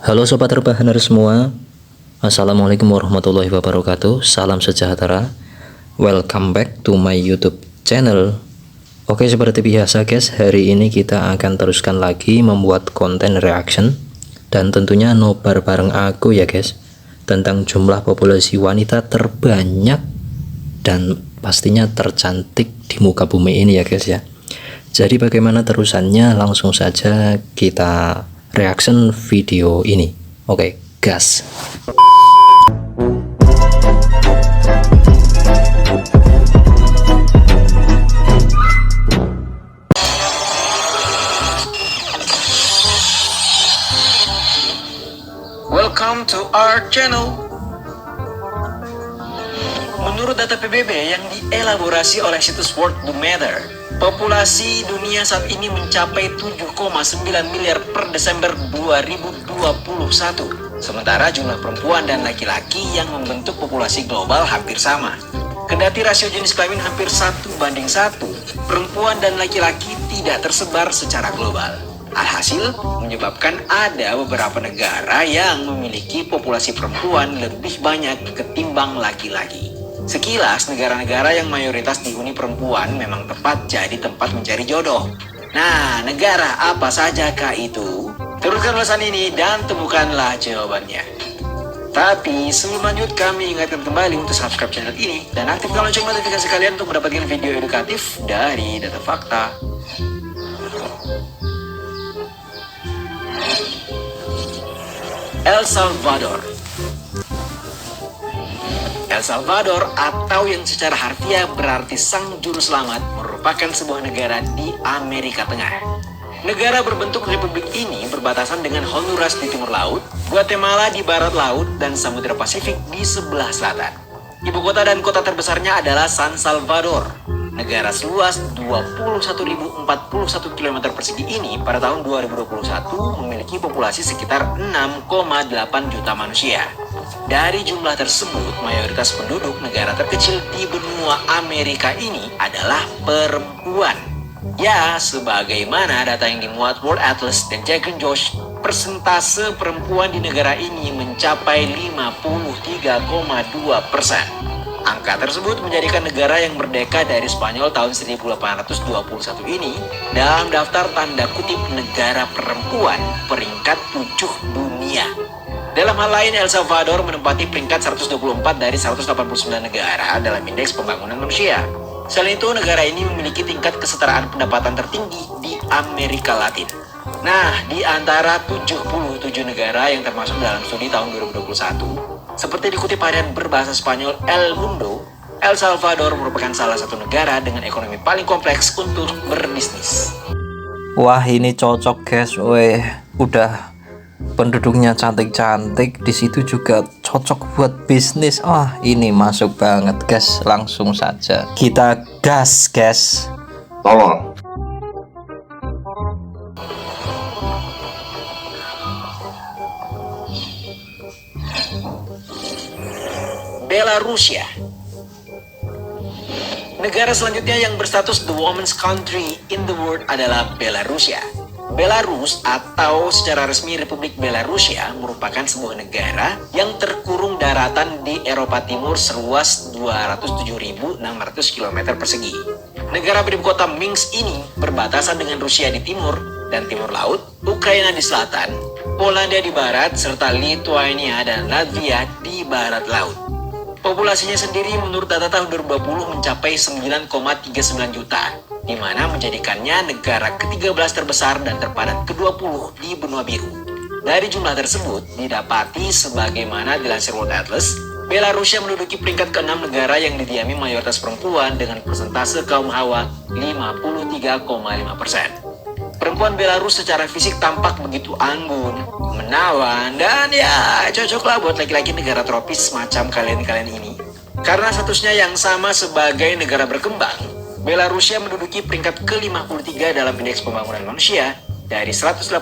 Halo Sobat Rebahaner semua, Assalamualaikum warahmatullahi wabarakatuh. Salam sejahtera. Welcome back to my YouTube channel. Oke, seperti biasa guys, hari ini kita akan teruskan lagi membuat konten reaction. Dan tentunya nobar bareng aku ya guys, tentang jumlah populasi wanita terbanyak dan pastinya tercantik di muka bumi ini ya guys ya. Jadi bagaimana terusannya, langsung saja kita reaction video ini. Oke, gas. Welcome to our channel. Menurut data PBB yang dielaborasi oleh situs Worldometer, populasi dunia saat ini mencapai 7,9 miliar per Desember 2021. Sementara jumlah perempuan dan laki-laki yang membentuk populasi global hampir sama. Kendati rasio jenis kelamin hampir 1:1, perempuan dan laki-laki tidak tersebar secara global. Alhasil, menyebabkan ada beberapa negara yang memiliki populasi perempuan lebih banyak ketimbang laki-laki. Sekilas, negara-negara yang mayoritas dihuni perempuan memang tepat jadi tempat mencari jodoh. Nah, negara apa sajakah itu? Teruskan ulasan ini dan temukanlah jawabannya. Tapi sebelum lanjut, kami ingatkan kembali untuk subscribe channel ini dan aktifkan lonceng notifikasi kalian untuk mendapatkan video edukatif dari Data Fakta. El Salvador. El Salvador, atau yang secara harfiah berarti sang juru selamat, merupakan sebuah negara di Amerika Tengah. Negara berbentuk republik ini berbatasan dengan Honduras di timur laut, Guatemala di barat laut, dan Samudra Pasifik di sebelah selatan. Ibu kota dan kota terbesarnya adalah San Salvador. Negara seluas 21.041 km persegi ini pada tahun 2021 memiliki populasi sekitar 6,8 juta manusia. Dari jumlah tersebut, mayoritas penduduk negara terkecil di benua Amerika ini adalah perempuan. Ya, sebagaimana data yang dimuat World Atlas dan Jack and Josh, persentase perempuan di negara ini mencapai 53,2%. Angka tersebut menjadikan negara yang merdeka dari Spanyol tahun 1821 ini dalam daftar tanda kutip negara perempuan peringkat 7 dunia. Dalam hal lain, El Salvador menempati peringkat 124 dari 189 negara dalam Indeks Pembangunan Manusia. Selain itu, negara ini memiliki tingkat kesetaraan pendapatan tertinggi di Amerika Latin. Nah, di antara 77 negara yang termasuk dalam studi tahun 2021, seperti dikutip harian berbahasa Spanyol El Mundo, El Salvador merupakan salah satu negara dengan ekonomi paling kompleks untuk berbisnis. Wah, ini cocok guys. Weh, udah penduduknya cantik-cantik, di situ juga cocok buat bisnis. Wah, ini masuk banget guys. Langsung saja kita gas guys. Tolong. Belarusia. Negara selanjutnya yang berstatus the woman's country in the world adalah Belarusia. Belarus atau secara resmi Republik Belarusia merupakan sebuah negara yang terkurung daratan di Eropa Timur seluas 207.600 km persegi. Negara beribu kota Minsk ini berbatasan dengan Rusia di timur dan timur laut, Ukraina di selatan, Polandia di barat, serta Lithuania dan Latvia di barat laut. Populasinya sendiri menurut data tahun 2020 mencapai 9,39 juta, di mana menjadikannya negara ke-13 terbesar dan terpadat ke-20 di benua biru. Dari jumlah tersebut, didapati sebagaimana dilansir World Atlas, Belarusia menduduki peringkat ke-6 negara yang didiami mayoritas perempuan dengan persentase kaum hawa 53,5%. Perempuan Belarus secara fisik tampak begitu anggun, menawan, dan ya cocoklah buat laki-laki negara tropis macam kalian-kalian ini. Karena statusnya yang sama sebagai negara berkembang, Belarusia menduduki peringkat ke-53 dalam Indeks Pembangunan Manusia dari 189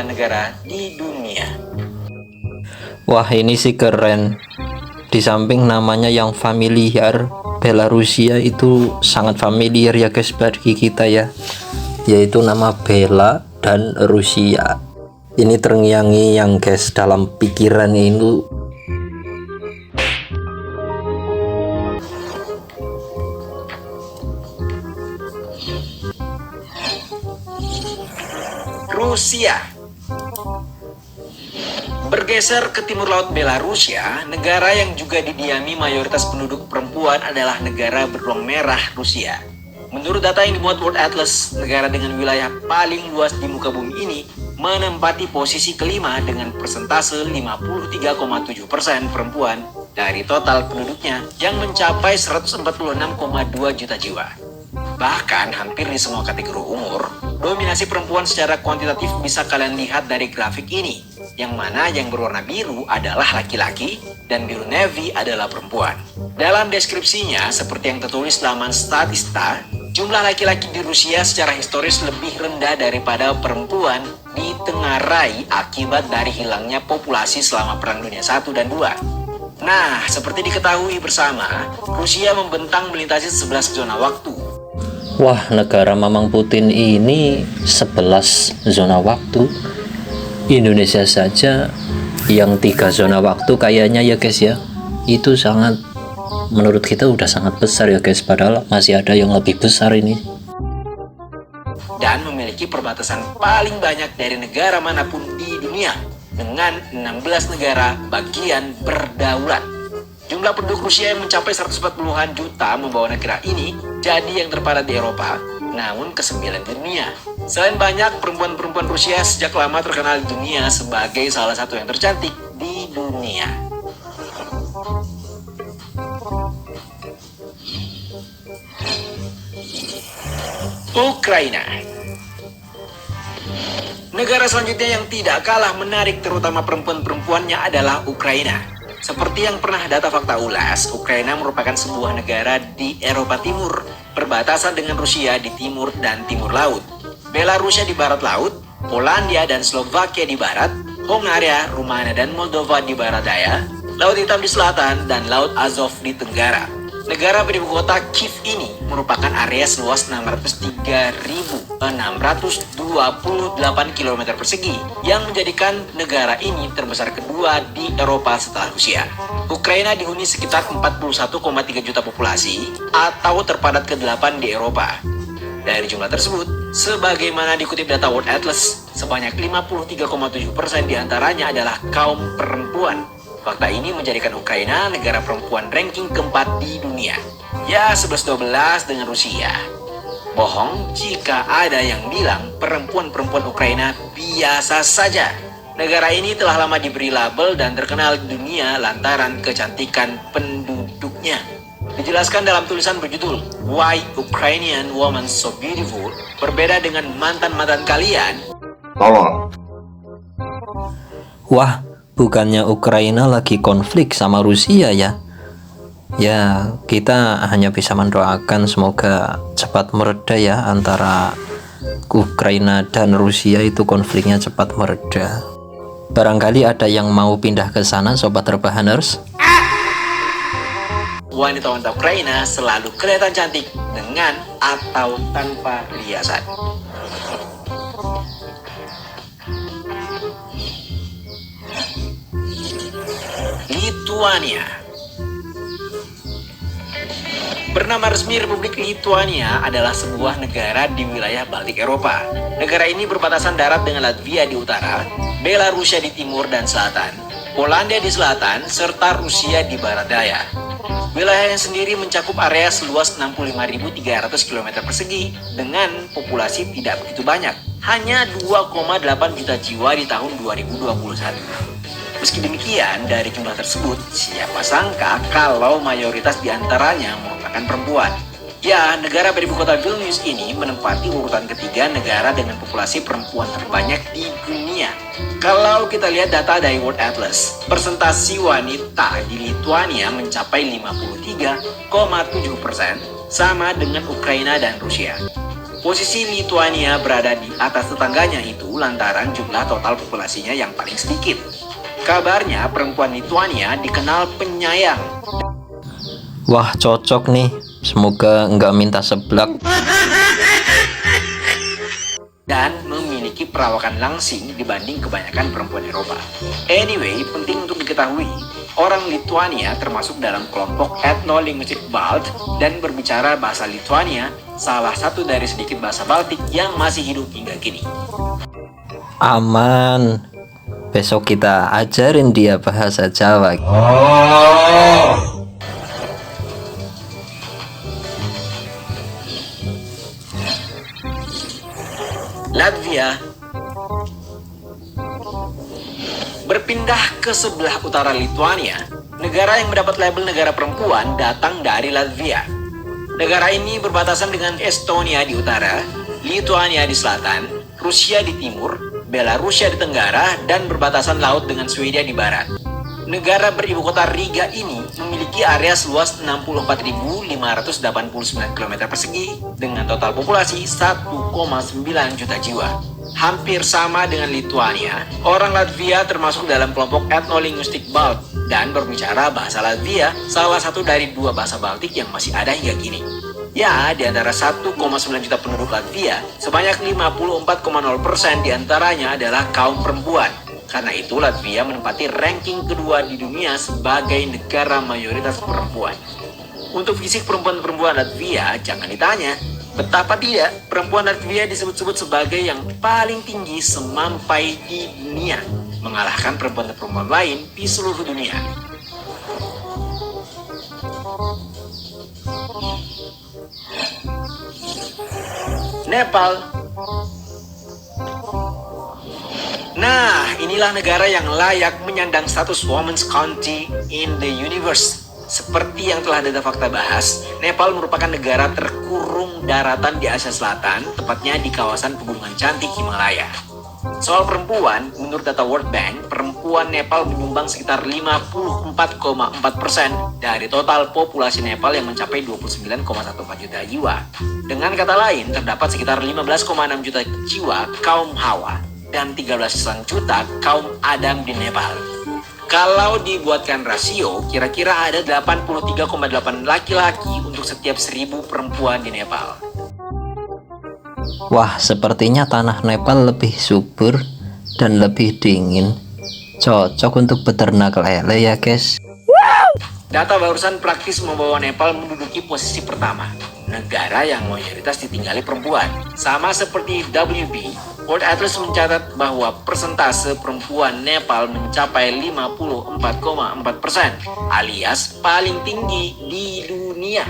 negara di dunia. Wah, ini sih keren. Di samping namanya yang familiar, Belarusia itu sangat familiar ya guys bagi kita ya, yaitu nama Bela dan Rusia. Ini terngiang-ngiang guys dalam pikiran ini. Rusia. Bergeser ke timur laut Belarusia, negara yang juga didiami mayoritas penduduk perempuan adalah negara beruang merah Rusia. Menurut data yang dimuat World Atlas, negara dengan wilayah paling luas di muka bumi ini menempati posisi kelima dengan persentase 53,7% perempuan dari total penduduknya yang mencapai 146,2 juta jiwa. Bahkan hampir di semua kategori umur, dominasi perempuan secara kuantitatif bisa kalian lihat dari grafik ini, yang mana yang berwarna biru adalah laki-laki dan biru navy adalah perempuan. Dalam deskripsinya, seperti yang tertulis laman Statista, jumlah laki-laki di Rusia secara historis lebih rendah daripada perempuan ditengarai akibat dari hilangnya populasi selama Perang Dunia I dan II. Nah, seperti diketahui bersama, Rusia membentang melintasi 11 zona waktu. Wah, negara Mamang Putin ini 11 zona waktu. Indonesia saja yang 3 zona waktu kayaknya ya guys ya. Itu sangat, menurut kita udah sangat besar ya guys, padahal masih ada yang lebih besar ini. Dan memiliki perbatasan paling banyak dari negara manapun di dunia dengan 16 negara bagian berdaulat. Jumlah penduduk Rusia yang mencapai 140-an juta membawa negara ini jadi yang terpadat di Eropa, namun ke-9 di dunia. Selain banyak, perempuan-perempuan Rusia sejak lama terkenal di dunia sebagai salah satu yang tercantik di dunia. Ukraina. Negara selanjutnya yang tidak kalah menarik terutama perempuan-perempuannya adalah Ukraina. Seperti yang pernah data fakta ulas, Ukraina merupakan sebuah negara di Eropa Timur, berbatasan dengan Rusia di timur dan timur laut, Belarusia di barat laut, Polandia dan Slovakia di barat, Hongaria, Rumania dan Moldova di barat daya, Laut Hitam di selatan, dan Laut Azov di tenggara. Negara beribu kota Kiev ini merupakan area seluas 603.628 km persegi yang menjadikan negara ini terbesar kedua di Eropa setelah Rusia. Ukraina dihuni sekitar 41,3 juta populasi atau terpadat ke-8 di Eropa. Dari jumlah tersebut, sebagaimana dikutip data World Atlas, sebanyak 53,7% diantaranya adalah kaum perempuan. Fakta ini menjadikan Ukraina negara perempuan ranking keempat di dunia. Ya 11-12 dengan Rusia. Bohong jika ada yang bilang perempuan-perempuan Ukraina biasa saja. Negara ini telah lama diberi label dan terkenal di dunia lantaran kecantikan penduduknya. Dijelaskan dalam tulisan berjudul Why Ukrainian Women So Beautiful, berbeda dengan mantan-mantan kalian. Wah, bukannya Ukraina lagi konflik sama Rusia ya? Ya, kita hanya bisa mendoakan semoga cepat mereda ya, antara Ukraina dan Rusia itu konfliknya cepat mereda. Barangkali ada yang mau pindah ke sana, sobat rebahaners. Wanita-wanita Ukraina selalu kelihatan cantik dengan atau tanpa riasan. Lituania. Bernama resmi Republik Lituania adalah sebuah negara di wilayah Baltik Eropa. Negara ini berbatasan darat dengan Latvia di utara, Belarusia di timur dan selatan, Polandia di selatan, serta Rusia di barat daya. Wilayahnya sendiri mencakup area seluas 65.300 km persegi dengan populasi tidak begitu banyak, hanya 2,8 juta jiwa di tahun 2021. Meski demikian, dari jumlah tersebut, siapa sangka kalau mayoritas diantaranya merupakan perempuan. Ya, negara beribu kota Vilnius ini menempati urutan ketiga negara dengan populasi perempuan terbanyak di dunia. Kalau kita lihat data dari World Atlas, persentasi wanita di Lituania mencapai 53,7%, sama dengan Ukraina dan Rusia. Posisi Lituania berada di atas tetangganya itu lantaran jumlah total populasinya yang paling sedikit. Kabarnya perempuan Lituania dikenal penyayang. Wah, cocok nih. Semoga nggak minta seblak. Dan memiliki memiliki perawakan langsing dibanding kebanyakan perempuan Eropa. Anyway, penting untuk diketahui, orang Lithuania termasuk dalam kelompok etnolinguistik Balt dan berbicara bahasa Lithuania, salah satu dari sedikit bahasa Baltik yang masih hidup hingga kini. Aman. Besok kita ajarin dia bahasa Jawa. Latvia berpindah ke sebelah utara Lithuania. Negara yang mendapat label negara perempuan datang dari Latvia. Negara ini berbatasan dengan Estonia di utara, Lithuania di selatan, Rusia di timur, Belarusia di tenggara, dan berbatasan laut dengan Swedia di barat. Negara beribu kota Riga ini memiliki area seluas 64.589 km persegi dengan total populasi 1,9 juta jiwa. Hampir sama dengan Lithuania, orang Latvia termasuk dalam kelompok etnolinguistik Balt dan berbicara bahasa Latvia, salah satu dari dua bahasa Baltik yang masih ada hingga kini. Ya, di antara 1,9 juta penduduk Latvia, sebanyak 54,0% diantaranya adalah kaum perempuan. Karena itu, Latvia menempati ranking kedua di dunia sebagai negara mayoritas perempuan. Untuk fisik perempuan-perempuan Latvia, jangan ditanya. Betapa tidak, perempuan Latvia disebut-sebut sebagai yang paling tinggi semampai di dunia, mengalahkan perempuan-perempuan lain di seluruh dunia. Nepal. Nah, inilah negara yang layak menyandang status Women's Country in the Universe. Seperti yang telah Data Fakta bahas, Nepal merupakan negara terkurung daratan di Asia Selatan, tepatnya di kawasan pegunungan cantik Himalaya. Soal perempuan, menurut data World Bank, perempuan Nepal menyumbang sekitar 54,4% dari total populasi Nepal yang mencapai 29,14 juta jiwa. Dengan kata lain, terdapat sekitar 15,6 juta jiwa kaum Hawa dan 13 juta kaum Adam di Nepal. Kalau dibuatkan rasio, kira-kira ada 83,8 laki-laki untuk setiap 1000 perempuan di Nepal. Wah, sepertinya tanah Nepal lebih subur dan lebih dingin. Cocok untuk beternak lele ya guys. Data barusan praktis membawa Nepal menduduki posisi pertama, negara yang mayoritas ditinggali perempuan. Sama seperti WB, World Atlas mencatat bahwa persentase perempuan Nepal mencapai 54,4%, alias paling tinggi di dunia.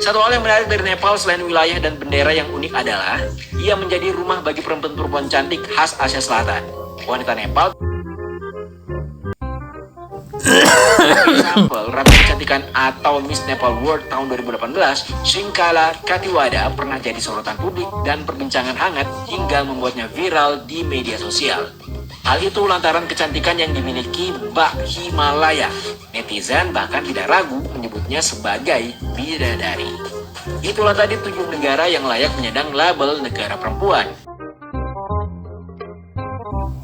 Satu hal yang menarik dari Nepal selain wilayah dan bendera yang unik adalah ia menjadi rumah bagi perempuan-perempuan cantik khas Asia Selatan. Wanita Nepal Example, Ratu Kecantikan atau Miss Nepal World tahun 2018, Shrinkala Katiwada pernah jadi sorotan publik dan perbincangan hangat hingga membuatnya viral di media sosial. Hal itu lantaran kecantikan yang dimiliki Mbak Himalaya. Netizen bahkan tidak ragu menyebutnya sebagai bidadari. Itulah tadi 7 negara yang layak menyandang label negara perempuan.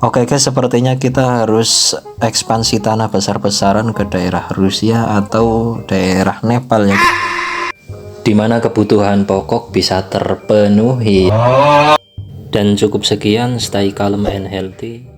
Oke guys, sepertinya kita harus ekspansi tanah besar-besaran ke daerah Rusia atau daerah Nepal ya, dimana kebutuhan pokok bisa terpenuhi. Dan cukup sekian, stay calm and healthy.